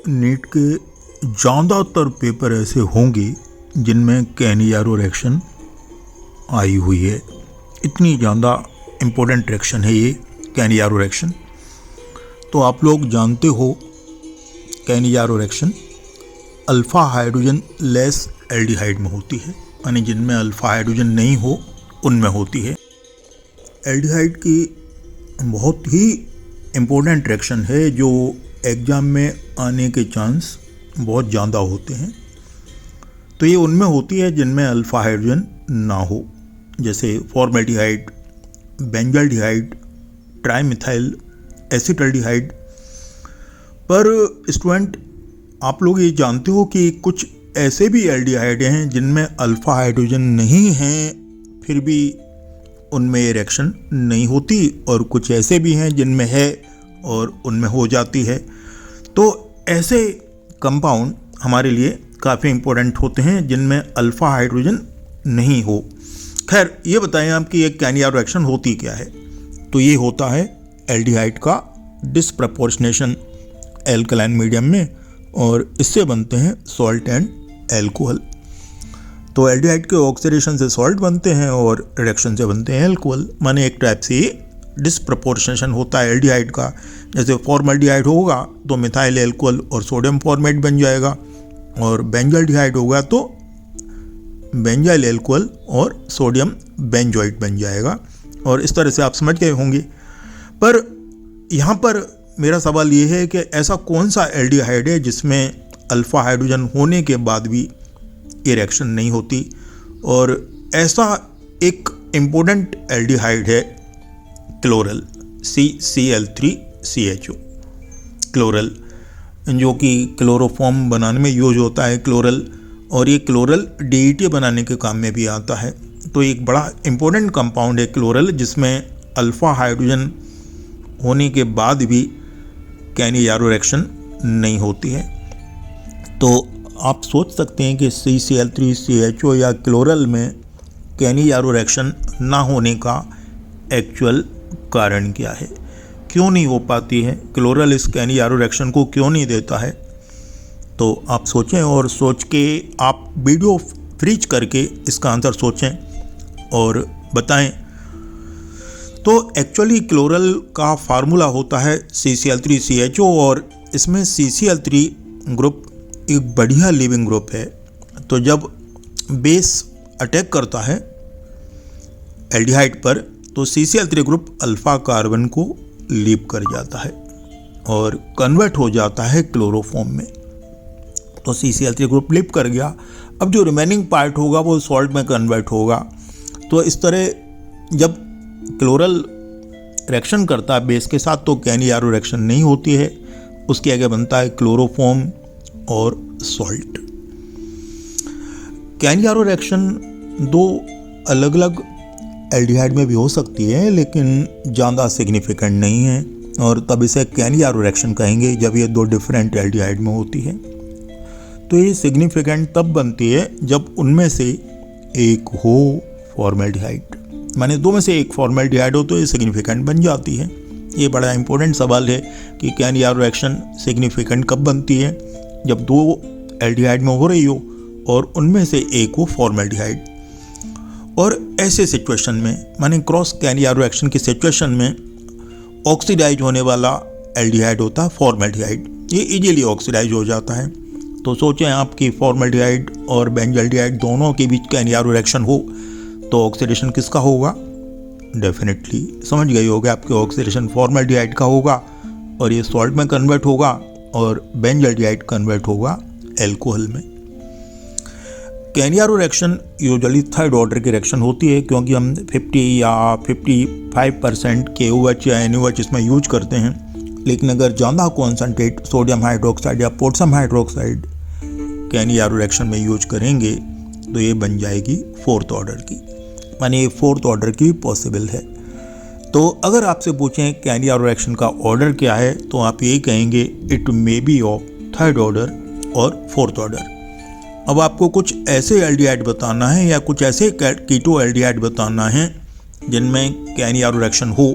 NEET के ज़्यादातर paper ऐसे होंगे जिनमें कैनियारो रिएक्शन आई हुई है। इतनी ज़्यादा इम्पोर्टेंट रिएक्शन है ये कैनियारो रिएक्शन। तो आप लोग जानते हो Cannizzaro reaction alpha hydrogen less aldehyde में होती है, यानी जिनमें अल्फ़ा हाइड्रोजन नहीं हो उनमें होती है। एल्डिहाइड की बहुत ही इम्पोर्टेंट रिएक्शन है जो एग्ज़ाम में आने के चांस बहुत ज़्यादा होते हैं। तो ये उनमें होती है जिनमें अल्फ़ा हाइड्रोजन ना हो, जैसे फॉर्मेल्डिहाइड, बेंजल्डिहाइड, ट्राईमिथाइल एसिटल्डिहाइड। पर स्टूडेंट आप लोग ये जानते हो कि कुछ ऐसे भी एल्डिहाइड हैं जिनमें अल्फ़ा हाइड्रोजन नहीं हैं, फिर भी उनमें ये रिएक्शन नहीं होती, और कुछ ऐसे भी हैं जिनमें है और उनमें हो जाती है। तो ऐसे कंपाउंड हमारे लिए काफ़ी इम्पोर्टेंट होते हैं जिनमें अल्फ़ा हाइड्रोजन नहीं हो। खैर ये बताएं आप कि ये कैनियारो रिएक्शन होती क्या है। तो ये होता है एल्डिहाइड का डिसप्रपोर्शनेशन एल्कलाइन मीडियम में, और इससे बनते हैं सॉल्ट एंड एल्कोहल। तो एल्डिहाइड के ऑक्सीडेशन से सॉल्ट बनते हैं और रिएक्शन से बनते हैं एल्कोहल। माने एक टाइप से डिसप्रपोर्शनेशन होता है एल्डिहाइड का। जैसे फॉर्मल्डिहाइड होगा तो मिथाइल एल्कोहल और सोडियम फॉर्मेट बन जाएगा, और बेंजल्डिहाइड होगा तो बेंजाइल एल्कोहल और सोडियम बेंजोइट बन जाएगा। और इस तरह से आप समझ गए होंगे। पर यहाँ पर मेरा सवाल ये है कि ऐसा कौन सा एल्डिहाइड है जिसमें अल्फ़ा हाइड्रोजन होने के बाद भी ये रिएक्शन नहीं होती। और ऐसा एक इम्पोर्टेंट एल्डिहाइड है क्लोरल, CCl3CHO क्लोरल, जो कि क्लोरोफॉर्म बनाने में यूज होता है क्लोरल, और ये क्लोरल DET बनाने के काम में भी आता है। तो एक बड़ा इम्पोर्टेंट कंपाउंड है क्लोरल, जिसमें अल्फ़ा हाइड्रोजन होने के बाद भी कैनियारो रिएक्शन नहीं होती है। तो आप सोच सकते हैं कि CCl3CHO या क्लोरल में कैनियारो रिएक्शन ना होने का एक्चुअल कारण क्या है, क्यों नहीं हो पाती है क्लोरल, इस कैनियारो रिएक्शन को क्यों नहीं देता है। तो आप सोचें, और सोच के आप वीडियो फ्रीज करके इसका आंसर सोचें और बताएं। तो एक्चुअली क्लोरल का फार्मूला होता है CCl3CHO, और इसमें CCl3 ग्रुप एक बढ़िया लीविंग ग्रुप है। तो जब बेस अटैक करता है एल्डिहाइड पर तो CCl3 ग्रुप अल्फ़ा कार्बन को लीव कर जाता है और कन्वर्ट हो जाता है क्लोरोफॉर्म में। तो CCl3 ग्रुप लीव कर गया, अब जो रिमेनिंग पार्ट होगा वो सॉल्ट में कन्वर्ट होगा। तो इस तरह जब क्लोरल रिएक्शन करता है बेस के साथ तो कैनियारो रिएक्शन नहीं होती है, उसके आगे बनता है क्लोरोफॉर्म और सॉल्ट। कैनियारो रिएक्शन दो अलग अलग एल्डिहाइड में भी हो सकती है, लेकिन ज़्यादा सिग्निफिकेंट नहीं है, और तब इसे कैनियारो रिएक्शन कहेंगे जब ये दो डिफरेंट एल्डिहाइड में होती है। तो ये सिग्निफिकेंट तब बनती है जब उनमें से एक हो फॉर्मेल्डिहाइड, माने दो में से एक फॉर्मेल्डिहाइड हो तो ये सिग्निफिकेंट बन जाती है। ये बड़ा इंपॉर्टेंट सवाल है कि कैनियारो रिएक्शन सिग्निफिकेंट कब बनती है, जब दो एल्डिहाइड में हो रही हो और उनमें से एक हो फॉर्मेल्डिहाइड। और ऐसे सिचुएशन में, माने क्रॉस कैनियारो रिएक्शन की सिचुएशन में, ऑक्सीडाइज होने वाला एल्डिहाइड होता है फॉर्मेल्डिहाइड। ये इजीली ऑक्सीडाइज हो जाता है। तो सोचें आप कि फॉर्मेल्डिहाइड और बेंजल्डिहाइड दोनों के बीच कैनियारो रिएक्शन हो तो ऑक्सीडेशन किसका होगा? डेफिनेटली समझ गए होगे आपके, ऑक्सीडेशन फॉर्मेल्डिहाइड का होगा, और ये सॉल्ट में कन्वर्ट होगा और बेंजल्डिहाइड कन्वर्ट होगा एल्कोहल में। कैनियारो रिएक्शन यूजुअली थर्ड ऑर्डर की रिएक्शन होती है, क्योंकि हम 50 या 55% KOH या NaOH इसमें यूज करते हैं। लेकिन अगर ज़्यादा कॉन्सनट्रेट सोडियम हाइड्रोक्साइड या पोटेशियम हाइड्रोक्साइड कैनियारो रिएक्शन में यूज करेंगे तो ये बन जाएगी फोर्थ ऑर्डर की, माने ये फोर्थ ऑर्डर की पॉसिबल है। तो अगर आपसे पूछें कैनियारो रिएक्शन का ऑर्डर क्या है तो आप यही कहेंगे it may be of third order और फोर्थ ऑर्डर। अब आपको कुछ ऐसे एल्डिहाइड बताना है या कुछ ऐसे कीटो एल्डिहाइड बताना है जिनमें कैनियारो रिएक्शन हो